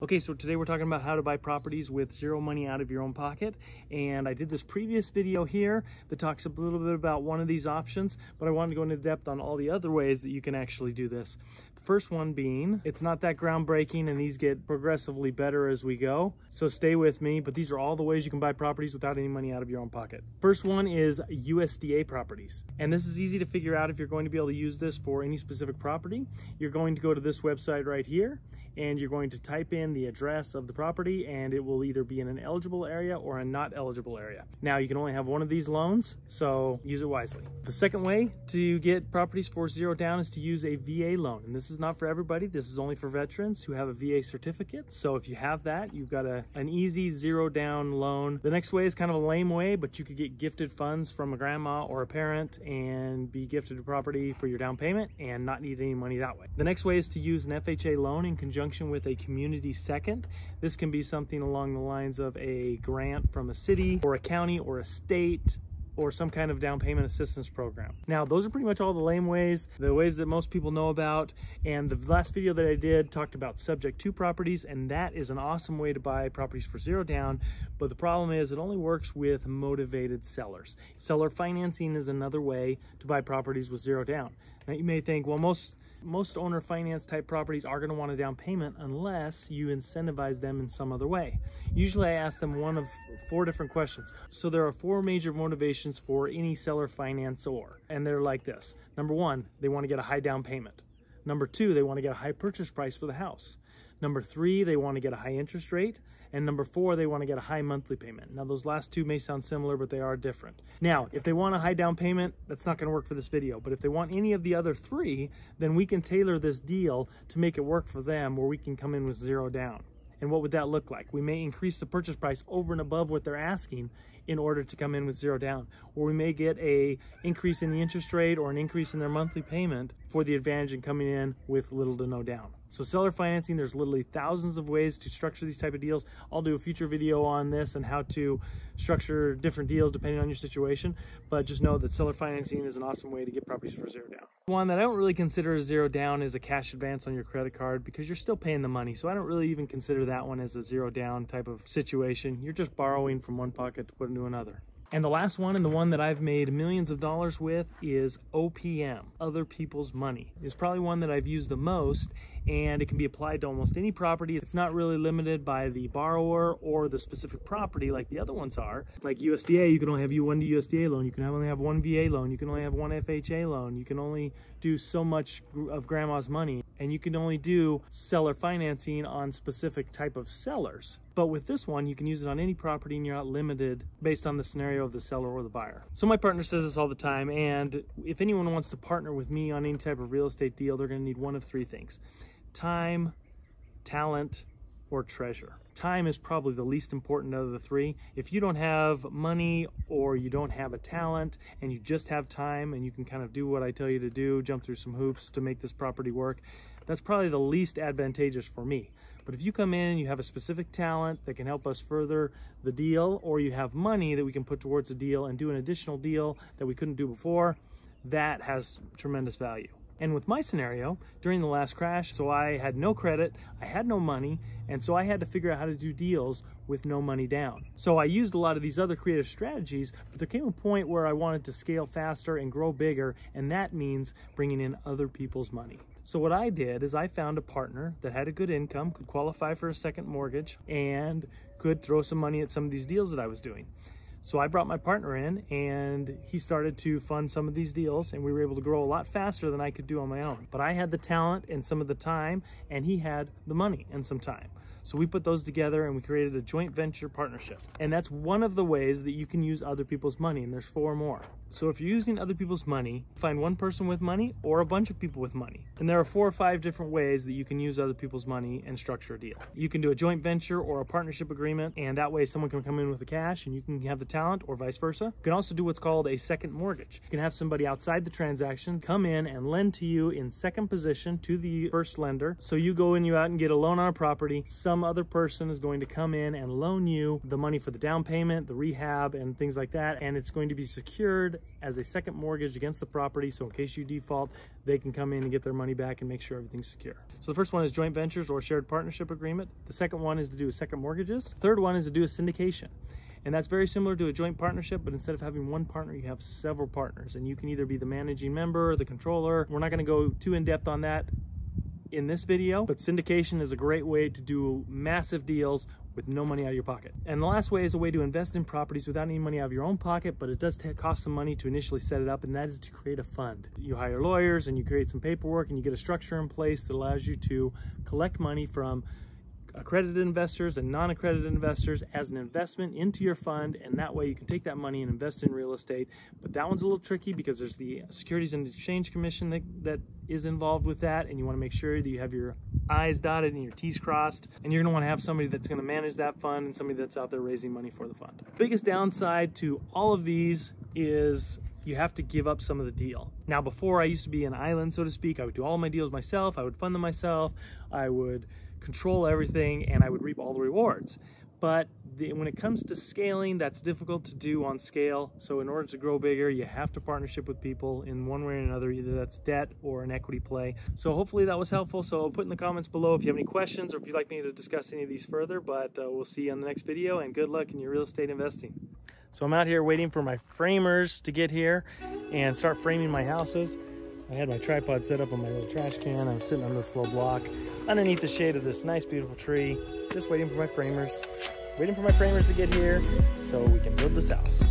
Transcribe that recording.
Okay, so today we're talking about how to buy properties with zero money out of your own pocket. And I did this previous video here that talks a little bit about one of these options, but I wanted to go into depth on all the other ways that you can actually do this. The first one being, it's not that groundbreaking and these get progressively better as we go. So stay with me, but these are all the ways you can buy properties without any money out of your own pocket. First one is USDA properties. And this is easy to figure out if you're going to be able to use this for any specific property. You're going to go to this website right here, and you're going to type in the address of the property, and it will either be in an eligible area or a not eligible area. Now, you can only have one of these loans, so use it wisely. The second way to get properties for zero down is to use a VA loan. And this is not for everybody. This is only for veterans who have a VA certificate. So if you have that, you've got an easy zero down loan. The next way is kind of a lame way, but you could get gifted funds from a grandma or a parent and be gifted a property for your down payment and not need any money that way. The next way is to use an FHA loan in conjunction with a community second. This can be something along the lines of a grant from a city or a county or a state, or some kind of down payment assistance program. Now, those are pretty much all the lame ways, the ways that most people know about. And the last video that I did talked about subject to properties, and that is an awesome way to buy properties for zero down. But the problem is it only works with motivated sellers. Seller financing is another way to buy properties with zero down. Now, you may think, well, most owner finance type properties are going to want a down payment unless you incentivize them in some other way. Usually I ask them one of 4 different questions. So there are 4 major motivations for any seller financier, and they're like this. Number 1, they want to get a high down payment. Number 2, they want to get a high purchase price for the house. Number 3, they want to get a high interest rate. And number 4, they want to get a high monthly payment. Now, those last 2 may sound similar, but they are different. Now, if they want a high down payment, that's not going to work for this video. But if they want any of the other 3, then we can tailor this deal to make it work for them, where we can come in with zero down. And what would that look like? We may increase the purchase price over and above what they're asking in order to come in with zero down. Or we may get an increase in the interest rate or an increase in their monthly payment for the advantage in coming in with little to no down. So seller financing, there's literally thousands of ways to structure these type of deals. I'll do a future video on this and how to structure different deals depending on your situation. But just know that seller financing is an awesome way to get properties for zero down. One that I don't really consider a zero down is a cash advance on your credit card, because you're still paying the money. So I don't really even consider that one as a zero down type of situation. You're just borrowing from one pocket to put into another. And the last one, and the one that I've made millions of dollars with, is OPM, other people's money. It's probably one that I've used the most, and it can be applied to almost any property. It's not really limited by the borrower or the specific property like the other ones are. Like USDA, you can only have one USDA loan. You can only have one VA loan. You can only have one FHA loan. You can only do so much of grandma's money, and you can only do seller financing on specific type of sellers. But with this one, you can use it on any property and you're not limited based on the scenario of the seller or the buyer. So my partner says this all the time, and if anyone wants to partner with me on any type of real estate deal, they're going to need one of 3 things: time, talent, or treasure. Time is probably the least important of the 3. If you don't have money or you don't have a talent and you just have time and you can kind of do what I tell you to do, jump through some hoops to make this property work, that's probably the least advantageous for me. But if you come in and you have a specific talent that can help us further the deal, or you have money that we can put towards the deal and do an additional deal that we couldn't do before, that has tremendous value. And with my scenario, during the last crash, so I had no credit, I had no money, and so I had to figure out how to do deals with no money down. So I used a lot of these other creative strategies, but there came a point where I wanted to scale faster and grow bigger, and that means bringing in other people's money. So what I did is I found a partner that had a good income, could qualify for a second mortgage, and could throw some money at some of these deals that I was doing. So I brought my partner in, and he started to fund some of these deals, and we were able to grow a lot faster than I could do on my own. But I had the talent and some of the time, and he had the money and some time. So we put those together and we created a joint venture partnership. And that's one of the ways that you can use other people's money, and there's 4 more. So if you're using other people's money, find one person with money or a bunch of people with money. And there are 4 or 5 different ways that you can use other people's money and structure a deal. You can do a joint venture or a partnership agreement, and that way someone can come in with the cash and you can have the talent or vice versa. You can also do what's called a second mortgage. You can have somebody outside the transaction come in and lend to you in second position to the first lender. So you go and you out and get a loan on a property. Some other person is going to come in and loan you the money for the down payment, the rehab, and things like that. And it's going to be secured as a second mortgage against the property. So in case you default, they can come in and get their money back and make sure everything's secure. So the first one is joint ventures or shared partnership agreement. The second one is to do a second mortgages. The third one is to do a syndication. And that's very similar to a joint partnership, but instead of having one partner, you have several partners, and you can either be the managing member or the controller. We're not going to go too in depth on that in this video, but syndication is a great way to do massive deals with no money out of your pocket. And the last way is a way to invest in properties without any money out of your own pocket, but it does cost some money to initially set it up, and that is to create a fund. You hire lawyers and you create some paperwork and you get a structure in place that allows you to collect money from accredited investors and non-accredited investors as an investment into your fund, and that way you can take that money and invest in real estate. But that one's a little tricky because there's the Securities and Exchange Commission that is involved with that, and you want to make sure that you have your I's dotted and your T's crossed, and you're going to want to have somebody that's going to manage that fund and somebody that's out there raising money for the fund. Biggest downside to all of these is you have to give up some of the deal. Now, before, I used to be an island, so to speak. I would do all my deals myself, I would fund them myself, I would control everything, and I would reap all the rewards. But when it comes to scaling, that's difficult to do on scale. So in order to grow bigger, you have to partnership with people in one way or another, either that's debt or an equity play. So hopefully that was helpful. So put in the comments below if you have any questions or if you'd like me to discuss any of these further, but we'll see you on the next video, and good luck in your real estate investing. So I'm out here waiting for my framers to get here and start framing my houses. I had my tripod set up on my little trash can. I was sitting on this little block underneath the shade of this nice, beautiful tree, just waiting for my framers to get here so we can build this house.